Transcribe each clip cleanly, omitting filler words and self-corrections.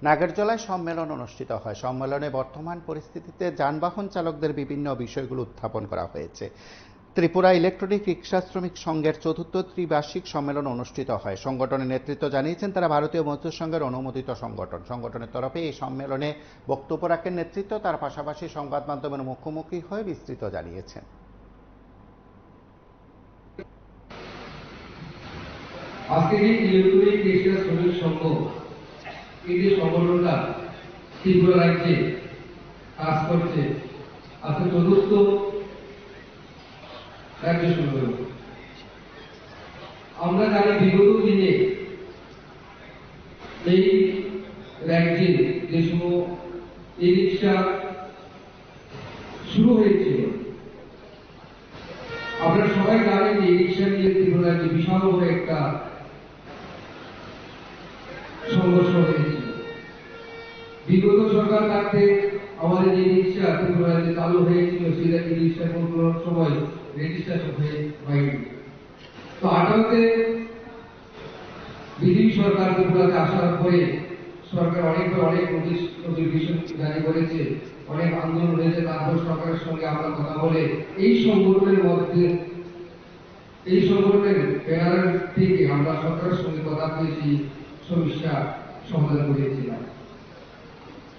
নাগেরজলায় সম্মেলন অনুষ্ঠিত হয়। সম্মেলনে বর্তমান পরিস্থিতিতে যানবাহন চালকদের বিভিন্ন বিষয়গুলো উত্থাপন করা হয়েছে। ত্রিপুরা ইলেকট্রনিক রিক্সা শ্রমিক সংঘের চতুর্থ ত্রিবার্ষিক সম্মেলন অনুষ্ঠিত হয়। সংগঠনের নেতৃত্ব জানিয়েছেন তারা ভারতীয় মজদুর সংঘের অনুমোদিত সংগঠন। সংগঠনের তরফে এই সম্মেলনে বক্তব্য রাখেন নেতৃত্ব, তার পাশাপাশি সংবাদ মাধ্যমের মুখোমুখি হয়ে বিস্তৃত জানিয়েছেন। আজকে যে ইলেকট্রনিক রিক্সা শ্রমিক সংঘ, এই যে সংগঠনটা ত্রিপুরা রাজ্যে কাজ করছে, আজকে চতুর্থ রাজ্য সম্মেলন। আমরা জানি বিগত দিনে এই রাজ্যে যে সময় ই রিক্সা শুরু হয়েছিল, আপনারা সবাই জানেন যে ই রিক্সা নিয়ে ত্রিপুরা রাজ্যে বিশাল বড় একটা সংঘর্ষ হয়েছিল। বিগত সরকার থাকতে আমাদের যে রিক্সা ত্রিপুরা রাজ্যে চালু হয়েছিল, সেটা ই রিক্সা কোনো সময় রেজিস্ট্রেশন হয়নি। তো 18তে বিজেপি সরকার ত্রিপুরাতে আসার পরে সরকার অনেক নোটিফিকেশন জারি করেছে, অনেক আন্দোলন হয়েছে। তারপর সরকারের সঙ্গে আমরা কথা বলে এই সংগঠনের ব্যানার থেকে আমরা সরকারের সঙ্গে কথা বলেছি, সমস্যা সমাধান করেছিলাম।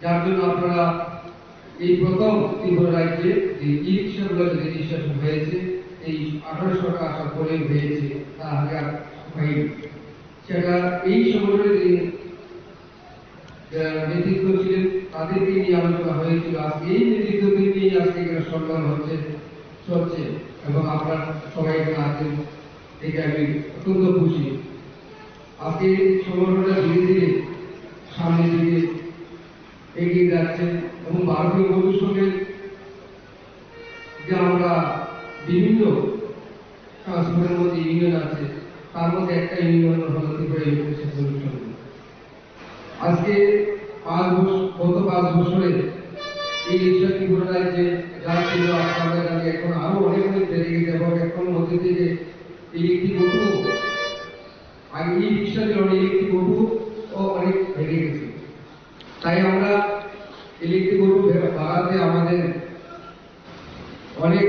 যার জন্য আপনারা এই প্রথম ত্রিপুরা রাজ্যে যে ই রিক্সাগুলো রেজিস্ট্রেশন হয়েছে, এই 18 সরকার আসার পরে হয়েছে, তা আগে আর হয়নি। সেটা এই সংগঠনের যে নেতৃত্ব ছিলেন তাদেরকে নিয়ে আলোচনা হয়েছিল। আজকে এই নেতৃত্বকে নিয়ে আজকে এখানে সম্মেলন চলছে এবং আপনারা সবাই এখানে আছেন, এটা আমি অত্যন্ত খুশি। আজকে সংগঠনটা ধীরে ধীরে সামনের দিকে এগিয়ে যাচ্ছে এবং ভারতীয় মজদুর সংঘের যে আমরা বিভিন্ন সংগঠনের মধ্যে ইউনিয়ন আছে, তার মধ্যে একটা ইউনিয়ন হল ত্রিপুরা ইলেকট্রিক শ্রমিক সংঘ। আজকে গত 5 বছরে এই রিক্সা ত্রিপুরা রাজ্যে যা ছিল আমরা জানি এখন আরো অনেক বেড়ে গেছে এবং এখন মধ্যে থেকে ইলেকট্রিক অটো, আগে এই রিক্সা ছিল ইলেকট্রিক অটো অনেক বেড়ে গেছে। তাই আমরা ইলেকট্রিক অটো বাড়াতে আমাদের অনেক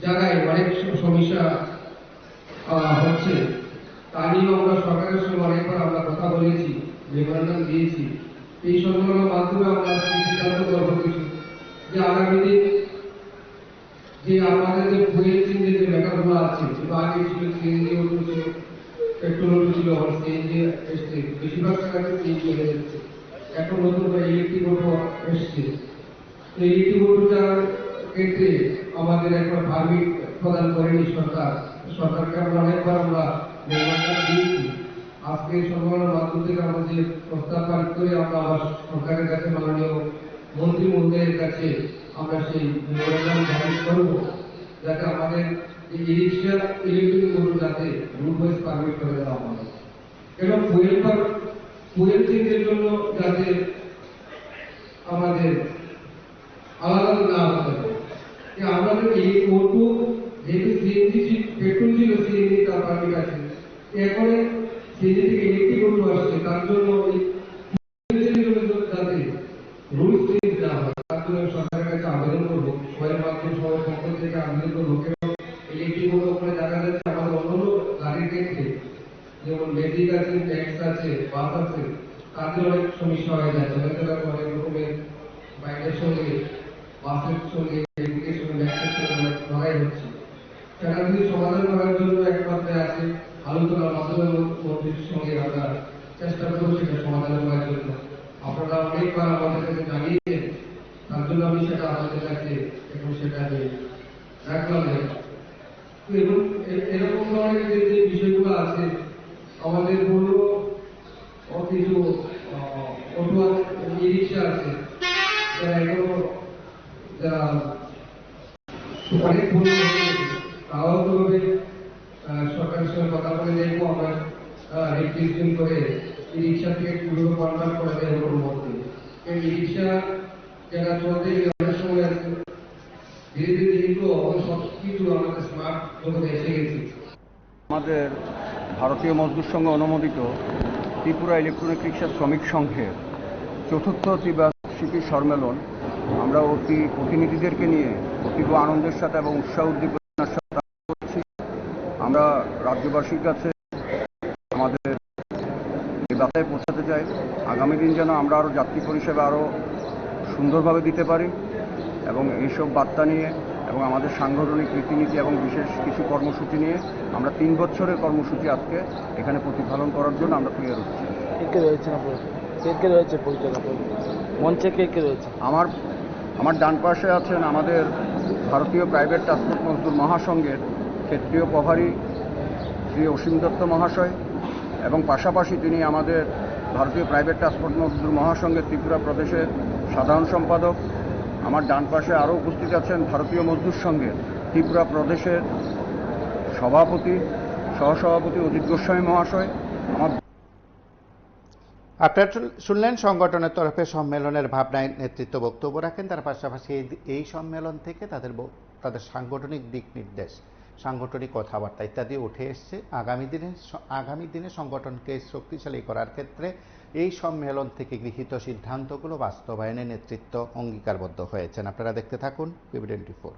জায়গায় অনেক সমস্যা হচ্ছে। তা নিয়েও আমরা সরকারের সঙ্গে অনেকবার আমরা কথা বলেছি, মেমোরান্ডাম দিয়েছি। এই সম্মেলনের মাধ্যমে আমরা সিদ্ধান্ত করব কিছু, যে আগামী দিন যে আমাদের যে ফুয়েল চেঞ্জের যে ব্যাপারগুলো আছে, আগে ছিল সিএনজি অটো ছিল, পেট্রোল অটো ছিল, সিএনজি এসছে, বেশিরভাগ জায়গায় সিএনজি হয়ে যাচ্ছে। এখন নতুন করে ইলেকট্রিক অটো এসছে। এই ইলেকট্রিক অটোটার ক্ষেত্রে আমাদের একটা পারমিট প্রদান করেনি সরকার। সরকারকে আমরা অনেকবার আমরা মেমোরান্ডাম দিয়েছি। আজকে সম্মেলনের মাধ্যম থেকে আমাদের প্রস্তাব পারিত করে আমরা আবার সরকারের কাছে, মাননীয় মন্ত্রী মহোদয়ের কাছে আমরা সেই মেমোরান্ডাম জারি করব, যাতে আমাদের এই রিক্সা ইলেকট্রিক অটো যাতে রুট ওয়াইজ পারমিট করে দেওয়া হয় এবং ফুয়েল চেঞ্জের জন্য যাতে আমাদের আলাদা না হতে পারে। আমাদের এই অটো যেহেতু সিএনজি পেট্রোল ছিল, সিএনজি তার পারমিট আছে, এখন সিএনজি থেকে ইলেকট্রিক অটো আসছে, তার জন্য যাতে রুলস চেঞ্জ দেওয়া হয়, তার জন্য সরকারের কাছে আবেদন করবো, সবাই মাধ্যমে সবার পক্ষ থেকে আবেদন করবো। ইলেকট্রিক অটো ওখানে দেখা যাচ্ছে আমাদের অন্যান্য গাড়ির ক্ষেত্রে যেমন ম্যাজিক আছে, ট্যাক্স আছে, বাস আছে, তাদের অনেক সমস্যা হয়ে যাচ্ছে। অনেক রকমের বাইকের সঙ্গে, বাসের সঙ্গে, ম্যাজিকের সঙ্গে, ট্যাক্সের সঙ্গে অনেক লড়াই হচ্ছে। সেটা যদি সমাধান করার জন্য একমাত্র আছে আলোচনার মাধ্যমে মন্ত্রীর সঙ্গে আমরা চেষ্টা করবো সেটা সমাধান করার জন্য। আপনারা অনেকবার আমাদের কাছে জানিয়েছেন, তার জন্য আমি সেটা আমাদের কাছে এখন সেটা আমি রাখলাম। এবং এরকম ধরনের যে বিষয়গুলো আছে, আমাদের বড় কিছু অটো ই রিক্সা আছে যারা এখনো যারা অনেক ভুল তারাও তবে সরকারের সঙ্গে কথা বলে দেখবো আমরা রেজিস্ট্রেশন করে ই রিক্সা থেকে পুরো কনভার্ট করে দেয় ওর মধ্যে। এই রিক্সা যারা চলতে গেলে অনেক সময় আছে, ধীরে ধীরে কিন্তু সব কিছু আমাদের স্মার্ট জগতে এসে গেছে। আমাদের ভারতীয় মজদুর সংঘ অনুমোদিত ত্রিপুরা ইলেকট্রনিক রিক্সা শ্রমিক সংঘের চতুর্থ ত্রিবার্ষিকী সম্মেলন আমরা প্রতিনিধিদেরকে নিয়ে অতীব আনন্দের সাথে এবং উৎসাহ উদ্দীপনার সাথে করছি। আমরা রাজ্যবাসীর কাছে আমাদের এই বার্তায় পৌঁছাতে চাই, আগামী দিন যেন আমরা আরও যাত্রী পরিষেবা আরও সুন্দরভাবে দিতে পারি এবং এইসব বার্তা নিয়ে এবং আমাদের সাংগঠনিক রীতিনীতি এবং বিশেষ কিছু কর্মসূচি নিয়ে আমরা 3 বছরের কর্মসূচি আজকে এখানে প্রতিপালন করার জন্য আমরা তৈরি হচ্ছি। কে রয়েছে কে রয়েছে পরিচালক মঞ্চে কে রয়েছে? আমার ডান পাশে আছেন আমাদের ভারতীয় প্রাইভেট ট্রান্সপোর্ট মজদুর মহাসংঘের ক্ষেত্রীয় প্রভারী শ্রী অসীম দত্ত মহাশয় এবং পাশাপাশি তিনি আমাদের ভারতীয় প্রাইভেট ট্রান্সপোর্ট মজদুর মহাসংঘের ত্রিপুরা প্রদেশের সাধারণ সম্পাদক। আমার ডান পাশে আরও উপস্থিত আছেন ভারতীয় মজদুর সংঘের ত্রিপুরা প্রদেশের সভাপতি সহসভাপতি অজিত গোস্বামী মহাশয়। আপনারা শুনলেন সংগঠনের তরফে সম্মেলনের ভাবনায় নেতৃত্ব বক্তব্য রাখেন। তার পাশাপাশি এই সম্মেলন থেকে তাদের সাংগঠনিক দিক নির্দেশ, সাংগঠনিক কথাবার্তা ইত্যাদি উঠে এসছে। আগামী দিনে সংগঠনকে শক্তিশালী করার ক্ষেত্রে এই সম্মেলন থেকে গৃহীত সিদ্ধান্তগুলো বাস্তবায়নে নেতৃত্ব অঙ্গীকারবদ্ধ হয়েছেন। আপনারা দেখতে থাকুন PB24।